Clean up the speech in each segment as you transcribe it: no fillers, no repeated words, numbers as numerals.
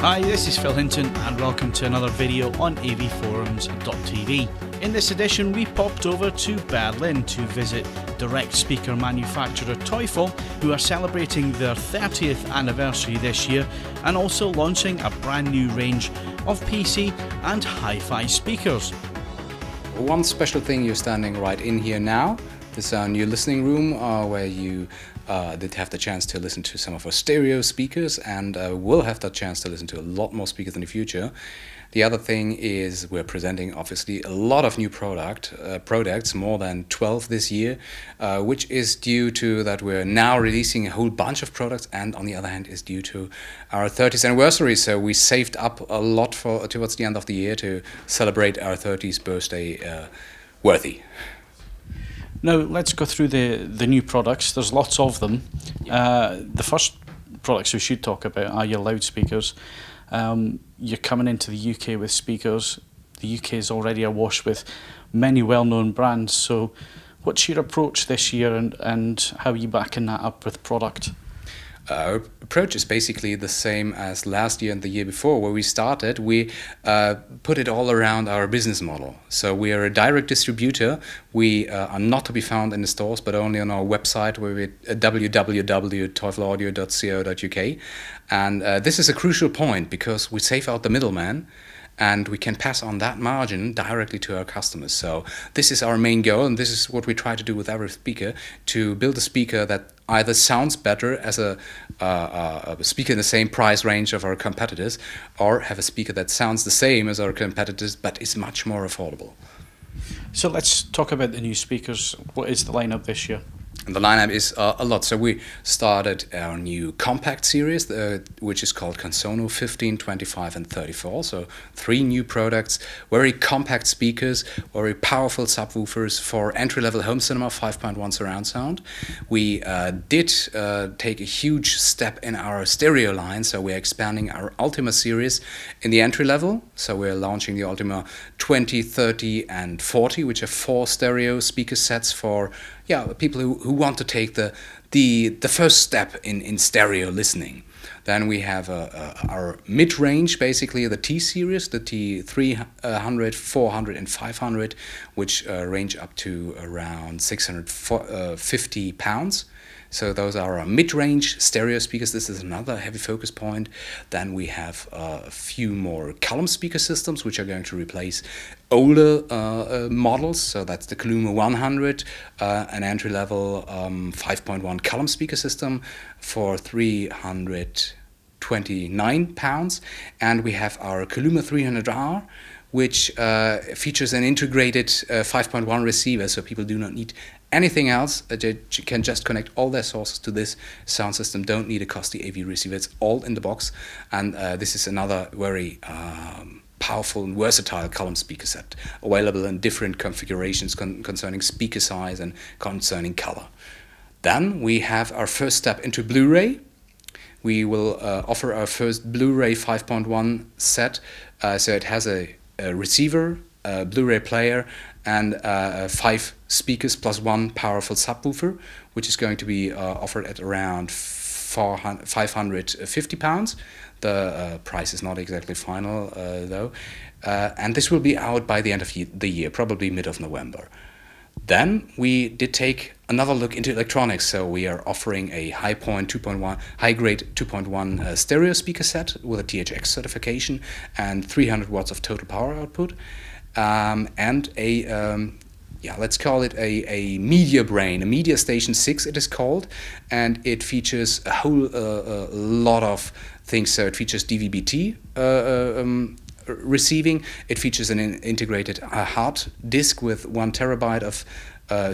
Hi, this is Phil Hinton and welcome to another video on avforums.tv. In this edition we popped over to Berlin to visit direct speaker manufacturer Teufel, who are celebrating their 30th anniversary this year and also launching a brand new range of PC and hi-fi speakers. One special thing, you're standing right in here now. This is our new listening room where you did have the chance to listen to some of our stereo speakers and will have the chance to listen to a lot more speakers in the future. The other thing is we're presenting obviously a lot of new products, more than 12 this year, which is due to that we're now releasing a whole bunch of products, and on the other hand is due to our 30th anniversary. So we saved up a lot towards the end of the year to celebrate our 30th birthday worthy. Now let's go through the new products. There's lots of them. The first products we should talk about are your loudspeakers. You're coming into the UK with speakers. The UK is already awash with many well-known brands. So what's your approach this year and how are you backing that up with product? Our approach is basically the same as last year and the year before. Where we started, we put it all around our business model. So we are a direct distributor. We are not to be found in the stores, but only on our website, where we www.teufelaudio.co.uk. And this is a crucial point because we save out the middleman, and we can pass on that margin directly to our customers. So this is our main goal, and this is what we try to do with every speaker, to build a speaker that either sounds better as a speaker in the same price range of our competitors, or have a speaker that sounds the same as our competitors but is much more affordable. So let's talk about the new speakers. What is the lineup this year? And the lineup is a lot. So we started our new compact series, which is called Consono 15, 25 and 34. So 3 new products, very compact speakers, very powerful subwoofers for entry-level home cinema, 5.1 surround sound. We did take a huge step in our stereo line, so we're expanding our Ultima series in the entry level. So we're launching the Ultima 20, 30 and 40, which are 4 stereo speaker sets for people who want to take the first step in stereo listening. Then we have our mid-range, basically the T series, the T300, 400 and 500, which range up to around 650 pounds. So those are our mid-range stereo speakers. This is another heavy focus point. Then we have a few more column speaker systems, which are going to replace older models. So that's the Kaluma 100, an entry-level 5.1 column speaker system for 329 pounds. And we have our Kaluma 300R, which features an integrated 5.1 receiver, so people do not need anything else. They can just connect all their sources to this sound system, don't need a costly AV receiver. It's all in the box, and this is another very powerful and versatile column speaker set, available in different configurations concerning speaker size and concerning color. Then we have our first step into Blu-ray. We will offer our first Blu-ray 5.1 set, so it has a receiver, a Blu-ray player, and 5 speakers plus 1 powerful subwoofer, which is going to be offered at around 550 pounds. The price is not exactly final though, and this will be out by the end of the year, probably mid of November. Then we did take another look into electronics, so we are offering a high-grade 2.1 stereo speaker set with a THX certification and 300 watts of total power output, and let's call it a media brain, a Media Station 6 it is called, and it features a whole lot of things. So it features DVB-T receiving, it features an integrated hard disk with 1 terabyte of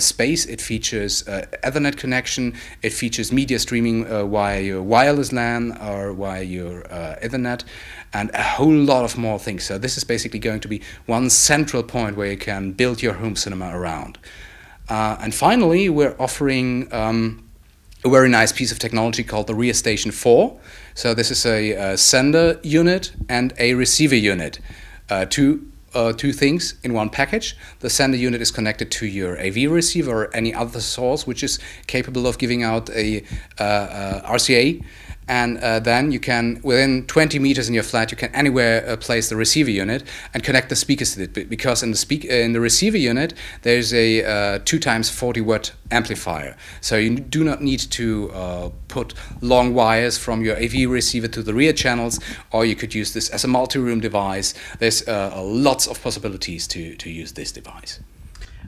space, it features Ethernet connection, it features media streaming via your wireless LAN or via your Ethernet, and a whole lot of more things. So this is basically going to be one central point where you can build your home cinema around. And finally, we're offering a very nice piece of technology called the Rear Station 4. So this is a sender unit and a receiver unit. Two things in one package. The sender unit is connected to your AV receiver or any other source which is capable of giving out a RCA, and then you can, within 20 meters in your flat, you can anywhere place the receiver unit and connect the speakers to it. Because in the receiver unit, there's a 2 times 40 watt amplifier. So you do not need to put long wires from your AV receiver to the rear channels, or you could use this as a multi-room device. There's lots of possibilities to use this device.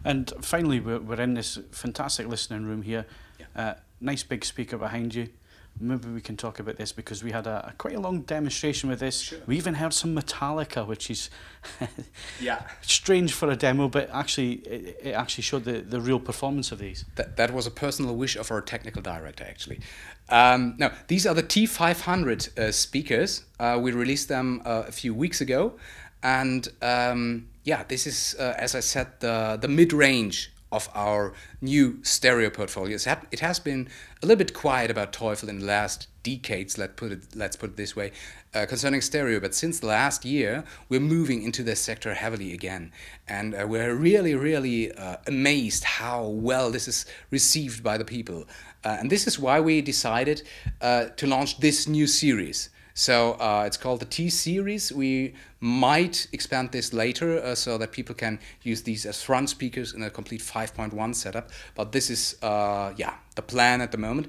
And finally, we're in this fantastic listening room here. Yeah. Nice big speaker behind you. Maybe we can talk about this, because we had quite a long demonstration with this. Sure. We even heard some Metallica, which is yeah, strange for a demo, but actually it actually showed the real performance of these. That was a personal wish of our technical director, actually. Now, these are the T500 speakers. We released them a few weeks ago, and yeah, this is, as I said, the mid-range of our new stereo portfolio. It has been a little bit quiet about Teufel in the last decades, let's put it this way, concerning stereo. But since the last year, we're moving into this sector heavily again. And we're really amazed how well this is received by the people. And this is why we decided to launch this new series. So it's called the T-Series. We might expand this later so that people can use these as front speakers in a complete 5.1 setup. But this is, yeah, the plan at the moment.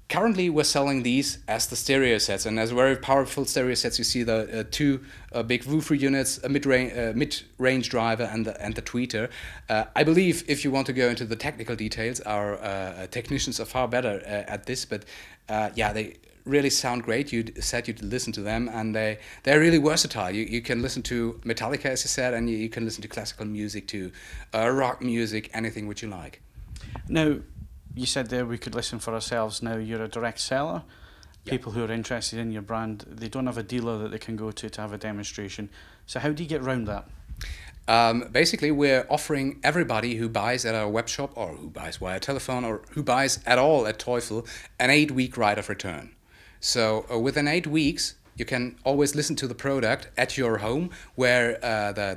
Currently, we're selling these as the stereo sets, and as very powerful stereo sets. You see the 2 big woofer units, a mid-range driver, and the tweeter. I believe if you want to go into the technical details, our technicians are far better at this. But yeah, they really sound great. You said you'd listen to them, and they're really versatile. You can listen to Metallica, as you said, and you can listen to classical music, to rock music, anything which you like. Now, you said there we could listen for ourselves. Now, you're a direct seller. Yeah. People who are interested in your brand, they don't have a dealer that they can go to have a demonstration. So how do you get around that? Basically, we're offering everybody who buys at our web shop, or who buys via telephone, or who buys at all at Teufel, an 8-week right of return. So within 8 weeks, you can always listen to the product at your home, where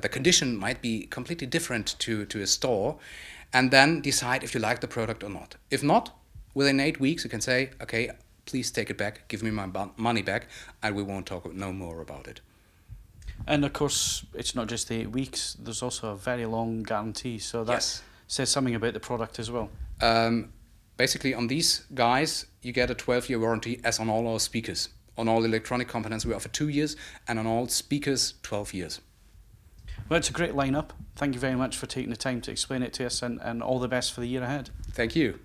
the condition might be completely different to a store, and then decide if you like the product or not. If not, within 8 weeks, you can say, okay, please take it back, give me my money back, and we won't talk no more about it. And of course, it's not just the 8 weeks, there's also a very long guarantee, so that Yes. says something about the product as well. Basically, on these guys, you get a 12-year warranty, as on all our speakers. On all electronic components, we offer 2 years, and on all speakers, 12 years. Well, it's a great lineup. Thank you very much for taking the time to explain it to us, and all the best for the year ahead. Thank you.